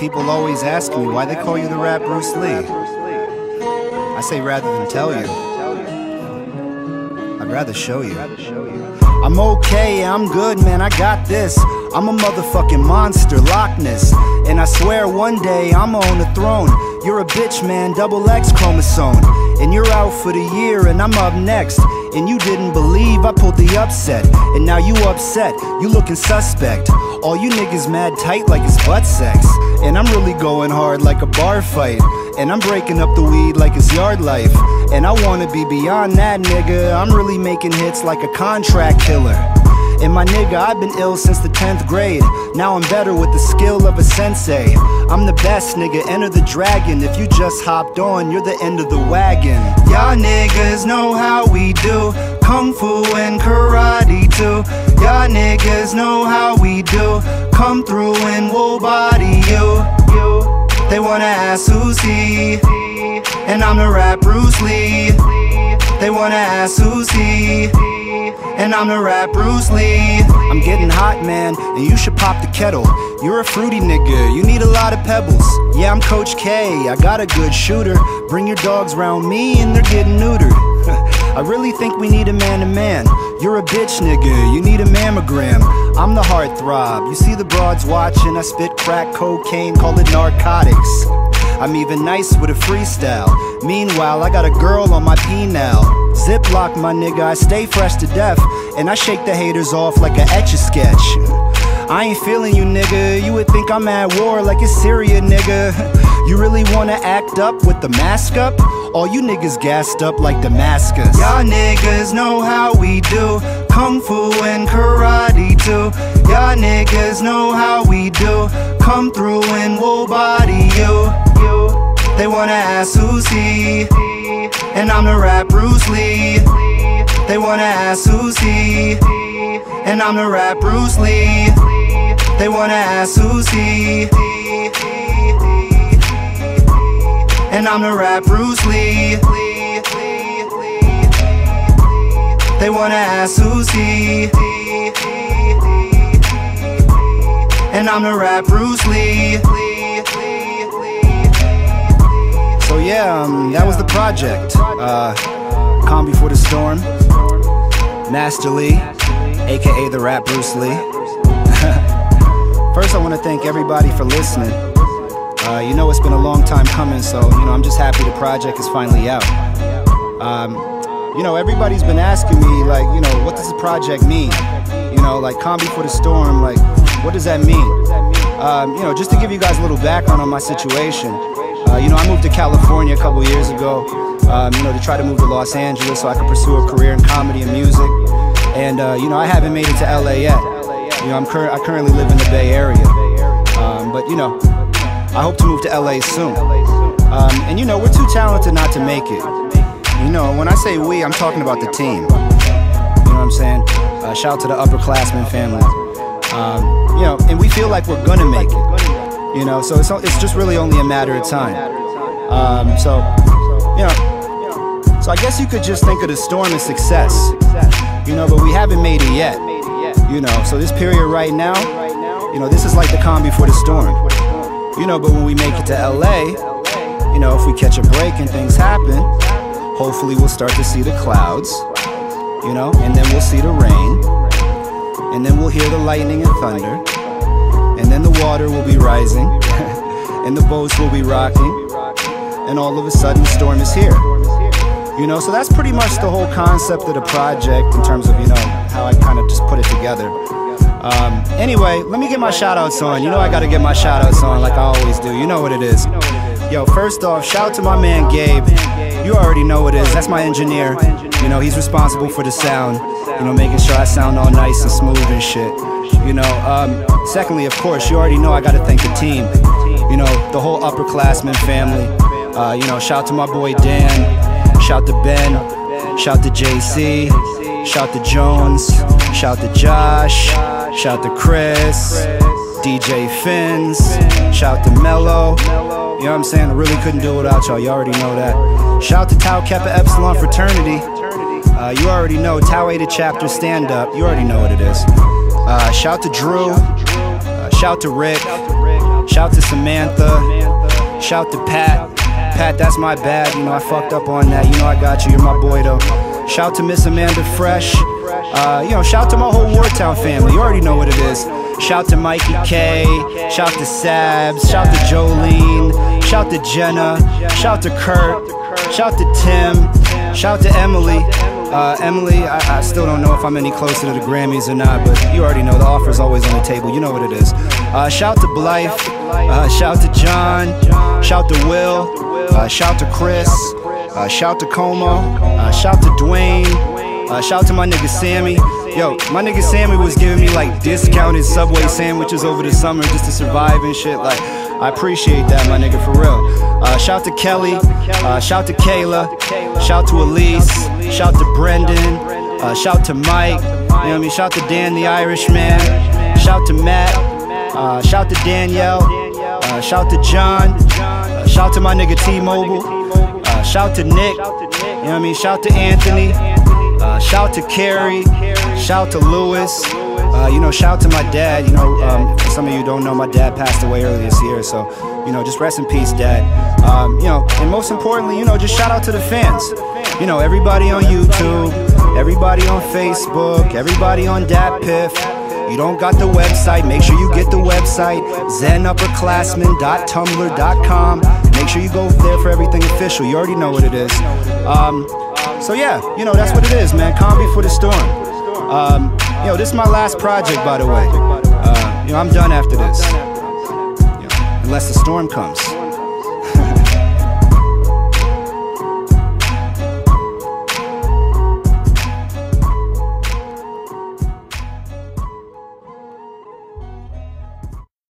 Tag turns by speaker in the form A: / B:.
A: People always ask me why they call you the rap Bruce Lee. I say rather than tell you, I'd rather show you. I'm okay, I'm good, man, I got this. I'm a motherfucking monster, Loch Ness. And I swear one day I'ma own the throne. You're a bitch, man, double X chromosome. And you're out for the year and I'm up next. And you didn't believe I pulled the upset. And now you upset, you looking suspect. All you niggas mad tight like it's butt sex. And I'm really going hard like a bar fight. And I'm breaking up the weed like it's yard life. And I wanna be beyond that, nigga. I'm really making hits like a contract killer. And my nigga, I've been ill since the 10th grade. Now I'm better with the skill of a sensei. I'm the best, nigga, enter the dragon. If you just hopped on, you're the end of the wagon. Y'all niggas know how we do Kung Fu and karate too. Y'all niggas know how we do. Come through and we'll body you. They wanna ask who's he, and I'm the rap Bruce Lee. They wanna ask who's he, and I'm the rap Bruce Lee. I'm getting hot, man, and you should pop the kettle. You're a fruity nigga, you need a lot of pebbles. Yeah, I'm Coach K, I got a good shooter. Bring your dogs round me and they're getting neutered. I really think we need a man-to-man. You're a bitch, nigga, you need a mammogram. I'm the heartthrob, you see the broads watching. I spit crack cocaine, call it narcotics. I'm even nice with a freestyle. Meanwhile, I got a girl on my penile. Ziploc, my nigga, I stay fresh to death. And I shake the haters off like a Etch-a-Sketch. I ain't feeling you, nigga. You would think I'm at war like it's Syria, nigga. You really wanna act up with the mask up? All you niggas gassed up like Damascus. Y'all niggas know how we do Kung Fu and karate too. Y'all niggas know how we do. Come through and we'll body you. They wanna ask who's he, and I'm the rap Bruce Lee. They wanna ask who's he, and I'm the rap Bruce Lee. They wanna ask who's he, and I'm the rap Bruce Lee. They wanna ask who's he, and I'm the rap Bruce Lee. So yeah, that was the project. Calm Before the Storm, Master Lee, aka the rap Bruce Lee. First I want to thank everybody for listening. You know it's been a long time coming, so you know I'm just happy the project is finally out. You know, everybody's been asking me, like, you know, what does the project mean? You know, like Calm Before the Storm, like, what does that mean? You know, just to give you guys a little background on my situation. You know, I moved to California a couple years ago, you know, to try to move to Los Angeles so I could pursue a career in comedy and music. And, you know, I haven't made it to LA yet. You know, I currently live in the Bay Area. But, you know, I hope to move to LA soon. And, you know, we're too talented not to make it. You know, when I say we, I'm talking about the team. You know what I'm saying? Shout out to the upperclassmen family. You know, and we feel like we're gonna make it. You know, so it's just really only a matter of time. So, you know, so I guess you could just think of the storm as success. You know, but we haven't made it yet. You know, so this period right now, you know, this is like the calm before the storm. You know, but when we make it to LA, you know, if we catch a break and things happen, hopefully we'll start to see the clouds, you know, and then we'll see the rain, and then we'll hear the lightning and thunder, and then the water will be rising, and the boats will be rocking, and all of a sudden the storm is here. You know, so that's pretty much the whole concept of the project in terms of, you know, how I kind of just put it together. Anyway, let me get my shout-outs on. You know I gotta get my shout-outs on like I always do. You know what it is. Yo, first off, shout out to my man Gabe. You already know what it is. That's my engineer. You know, he's responsible for the sound. You know, making sure I sound all nice and smooth and shit. You know, secondly, of course, you already know I gotta thank the team. You know, the whole upperclassmen family. You know, shout out to my boy Dan. Shout to Ben. Shout to JC. Shout to Jones. Shout to Josh. Shout to Chris. DJ Fins. Shout to Mello. You know what I'm saying? I really couldn't do it without y'all. You already know that. Shout to Tau Kappa Epsilon Fraternity. You already know. Tau Eta Chapter Stand Up. You already know what it is. Shout to Drew. Shout to Rick. Shout to Samantha. Shout to Pat. Pat, that's my bad. You know, I fucked up on that. You know I got you. You're my boy, though. Shout to Miss Amanda Fresh. You know, shout to my whole Wartown family. You already know what it is. Shout to Mikey K. Shout to Sabs. Shout to Jolene. Shout to Jenna. Shout to Kurt. Shout to Tim. Shout to Emily. Emily, I still don't know if I'm any closer to the Grammys or not, but you already know the offer's always on the table. You know what it is. Shout to Blythe. Shout to John. Shout to Will. Shout to Chris. Shout to Como. Shout to Dwayne. Shout to my nigga Sammy. Yo, my nigga Sammy was giving me like discounted Subway sandwiches over the summer just to survive and shit. Like, I appreciate that, my nigga, for real. Shout to Kelly. Shout to Kayla. Shout to Elise. Shout to Brendan. Shout to Mike. You know what I mean? Shout to Dan the Irishman. Shout to Matt. Shout to Danielle. Shout to John. Shout to my nigga T-Mobile. Shout to Nick. You know what I mean? Shout to Anthony. Shout to Carrie. Shout to Lewis. You know, shout to my dad. You know, for some of you don't know, my dad passed away earlier this year. So, you know, just rest in peace, Dad. You know, and most importantly, you know, just shout out to the fans. You know, everybody on YouTube, everybody on Facebook, everybody on DatPiff. You don't got the website, make sure you get the website, zenupperclassmen.tumblr.com. Make sure you go there for everything official. You already know what it is. So yeah, you know, that's what it is, man. Calm before the storm. You know, this is my last project, by the way. You know, I'm done after this. You know, unless the storm comes.